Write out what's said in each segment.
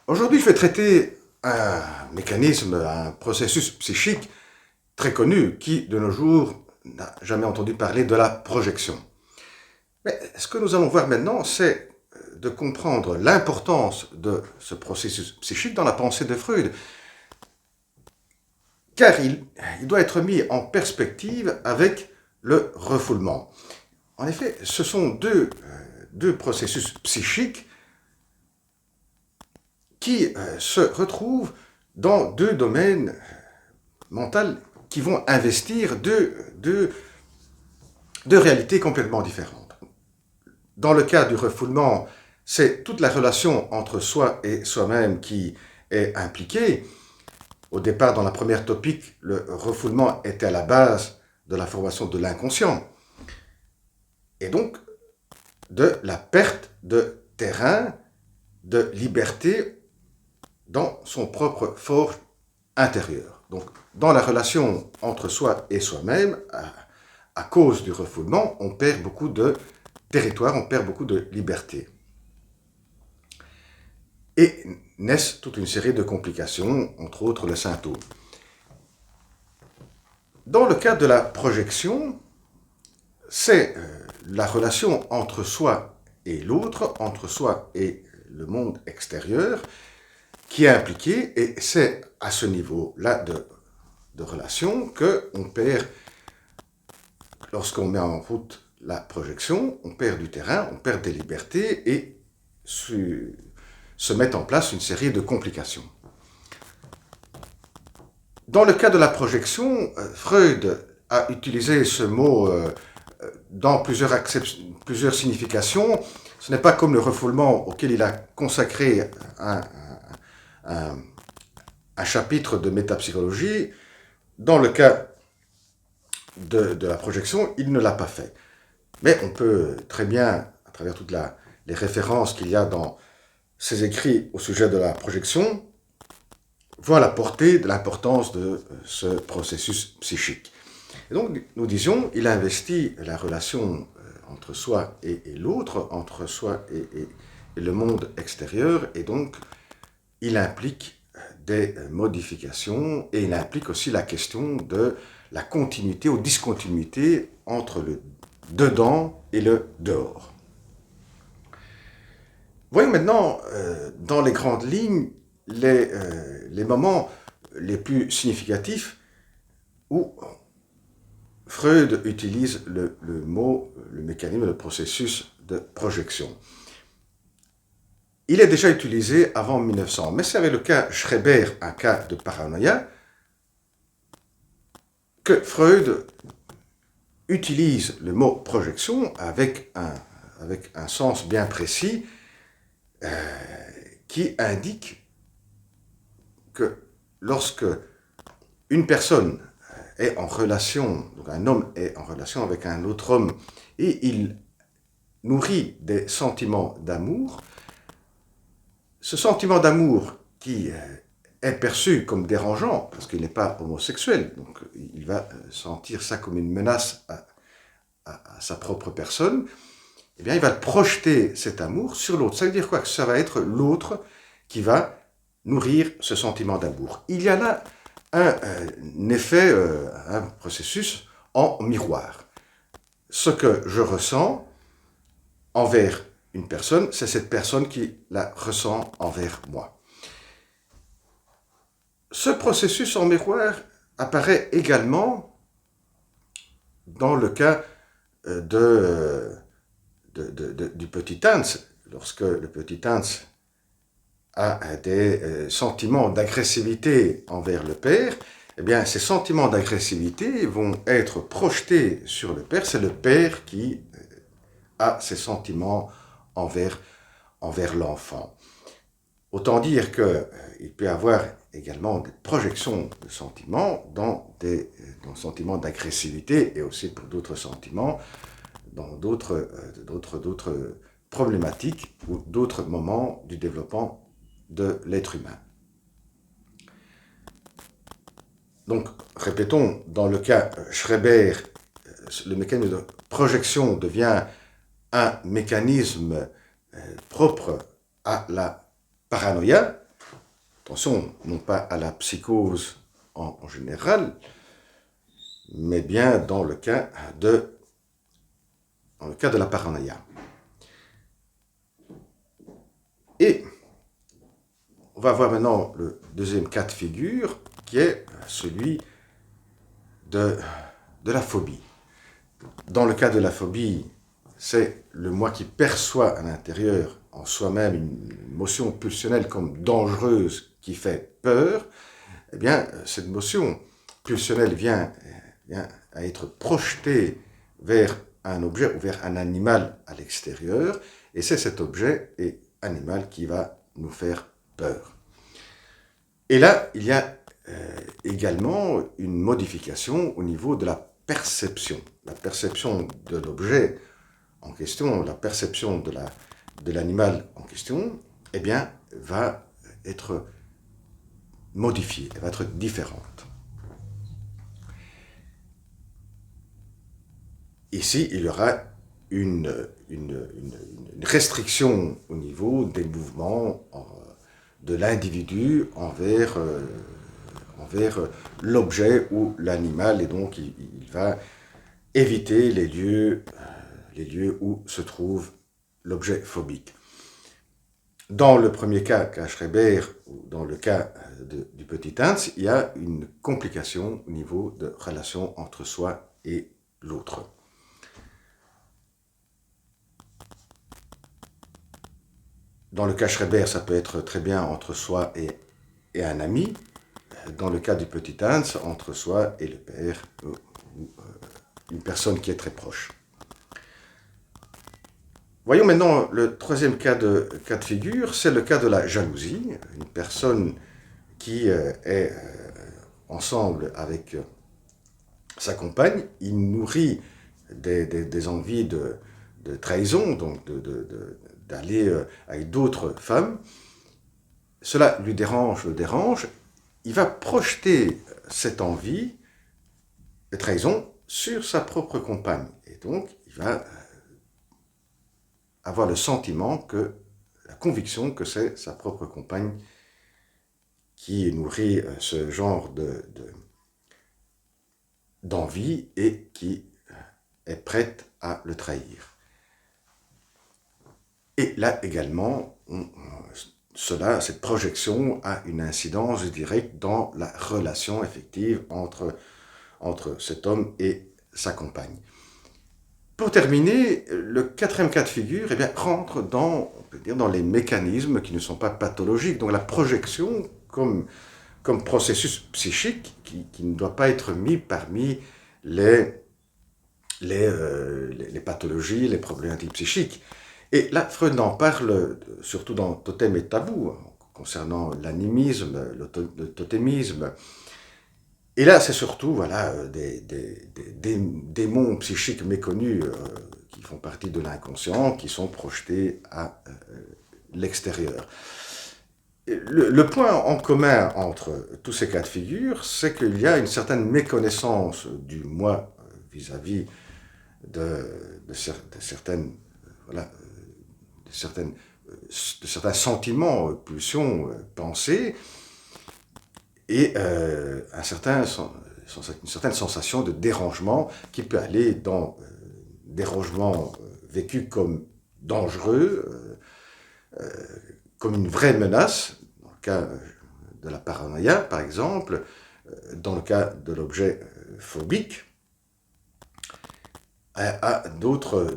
Aujourd'hui, je vais traiter un mécanisme, un processus psychique très connu qui, de nos jours, n'a jamais entendu parler de la projection. Mais ce que nous allons voir maintenant, c'est de comprendre l'importance de ce processus psychique dans la pensée de Freud, car il doit être mis en perspective avec le refoulement. En effet, ce sont deux processus psychiques qui se retrouvent dans deux domaines mentaux qui vont investir deux réalités complètement différentes. Dans le cas du refoulement, c'est toute la relation entre soi et soi-même qui est impliquée. Au départ, dans la première topique, le refoulement était à la base de la formation de l'inconscient et donc de la perte de terrain, de liberté dans son propre fort intérieur. Donc, dans la relation entre soi et soi-même, à cause du refoulement, on perd beaucoup de territoire, on perd beaucoup de liberté. Et naissent toute une série de complications, entre autres le symptôme. Dans le cas de la projection, c'est la relation entre soi et l'autre, entre soi et le monde extérieur, qui est impliquée, et c'est à ce niveau-là de relation qu'on perd, lorsqu'on met en route la projection, on perd du terrain, on perd des libertés et se met en place une série de complications. Dans le cas de la projection, Freud a utilisé ce mot dans plusieurs significations. Ce n'est pas comme le refoulement auquel il a consacré un chapitre de métapsychologie. Dans le cas de la projection, il ne l'a pas fait. Mais on peut très bien, à travers toutes les références qu'il y a dans ses écrits au sujet de la projection, voir la portée de l'importance de ce processus psychique. Et donc, nous disions, il investit la relation entre soi et l'autre, entre soi et le monde extérieur, et donc il implique des modifications, et il implique aussi la question de la continuité ou discontinuité entre le dedans et le dehors. Voyons maintenant, dans les grandes lignes, les moments les plus significatifs où Freud utilise le mot, le mécanisme, le processus de projection. Il est déjà utilisé avant 1900, mais c'est avec le cas Schreber, un cas de paranoïa, que Freud utilise le mot projection avec un sens bien précis qui indique que lorsque une personne est en relation, donc un homme est en relation avec un autre homme, et il nourrit des sentiments d'amour, ce sentiment d'amour qui est perçu comme dérangeant, parce qu'il n'est pas homosexuel, donc il va sentir ça comme une menace à sa propre personne, eh bien il va projeter cet amour sur l'autre. Ça veut dire quoi? Que ça va être l'autre qui va nourrir ce sentiment d'amour. Il y a là un effet, un processus en miroir. Ce que je ressens envers une personne, c'est cette personne qui la ressent envers moi. Ce processus en miroir apparaît également dans le cas du petit Hans, lorsque le petit Hans a des sentiments d'agressivité envers le père, eh bien, ces sentiments d'agressivité vont être projetés sur le père. C'est le père qui a ces sentiments envers l'enfant. Autant dire qu'il peut y avoir également des projections de sentiments dans sentiments d'agressivité et aussi pour d'autres sentiments, dans d'autres problématiques ou d'autres moments du développement de l'être humain. Donc, répétons, dans le cas Schreber, le mécanisme de projection devient un mécanisme propre à la paranoïa, attention, non pas à la psychose en général, mais bien dans le cas de la paranoïa. Et on va voir maintenant le deuxième cas de figure, qui est celui de la phobie. Dans le cas de la phobie, c'est le moi qui perçoit à l'intérieur, en soi-même, une émotion pulsionnelle comme dangereuse qui fait peur. Eh bien, cette notion pulsionnelle vient à être projetée vers un objet ou vers un animal à l'extérieur, et c'est cet objet et animal qui va nous faire peur. Et là, il y a également une modification au niveau de la perception. La perception de l'objet en question, la perception de l'animal en question, eh bien, va être modifiée, elle va être différente. Ici, il y aura une restriction au niveau des mouvements de l'individu envers l'objet ou l'animal, et donc il va éviter les lieux où se trouve l'objet phobique. Dans le premier cas Schreiber, ou dans le cas du petit Hans, il y a une complication au niveau de relation entre soi et l'autre. Dans le cas Schreiber, ça peut être très bien entre soi et un ami. Dans le cas du petit Hans, entre soi et le père, ou une personne qui est très proche. Voyons maintenant le troisième cas de figure, c'est le cas de la jalousie. Une personne qui est ensemble avec sa compagne, il nourrit des envies de trahison, donc d'aller avec d'autres femmes. Cela le dérange, il va projeter cette envie de trahison sur sa propre compagne. Et donc, il va avoir le sentiment la conviction que c'est sa propre compagne qui nourrit ce genre d'envie et qui est prête à le trahir. Et là également, cette projection a une incidence directe dans la relation effective entre cet homme et sa compagne. Pour terminer, le quatrième cas de figure rentre dans les mécanismes qui ne sont pas pathologiques, donc la projection comme processus psychique qui ne doit pas être mis parmi les pathologies, les problématiques psychiques. Et là, Freud en parle surtout dans Totem et Tabou, concernant l'animisme, le totémisme. Et là, c'est surtout des démons psychiques méconnus qui font partie de l'inconscient, qui sont projetés à l'extérieur. Le point en commun entre tous ces cas de figure, c'est qu'il y a une certaine méconnaissance du moi vis-à-vis de certains sentiments, pulsions, pensées, et une certaine sensation de dérangement qui peut aller dans dérangement vécu comme dangereux, comme une vraie menace, dans le cas de la paranoïa par exemple, dans le cas de l'objet phobique, à d'autres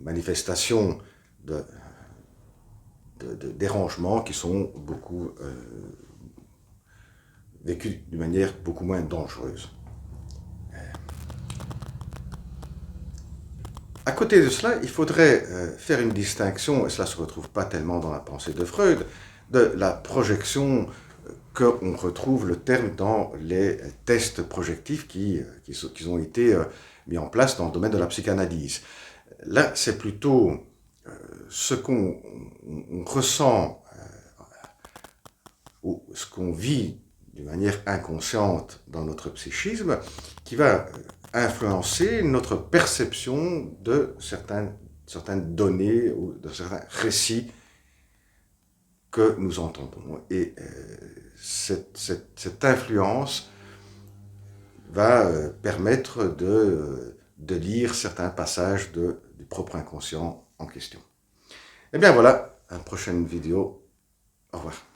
manifestations de dérangements qui sont beaucoup vécus d'une manière beaucoup moins dangereuse. À côté de cela, il faudrait faire une distinction, et cela ne se retrouve pas tellement dans la pensée de Freud, de la projection qu'on retrouve le terme dans les tests projectifs qui ont été mis en place dans le domaine de la psychanalyse. Là, c'est plutôt ce qu'on ressent ou ce qu'on vit d'une manière inconsciente dans notre psychisme qui va influencer notre perception de certaines données ou de certains récits que nous entendons. Et cette influence va permettre de lire certains passages du propre inconscient en question. Et bien voilà, à la prochaine vidéo. Au revoir.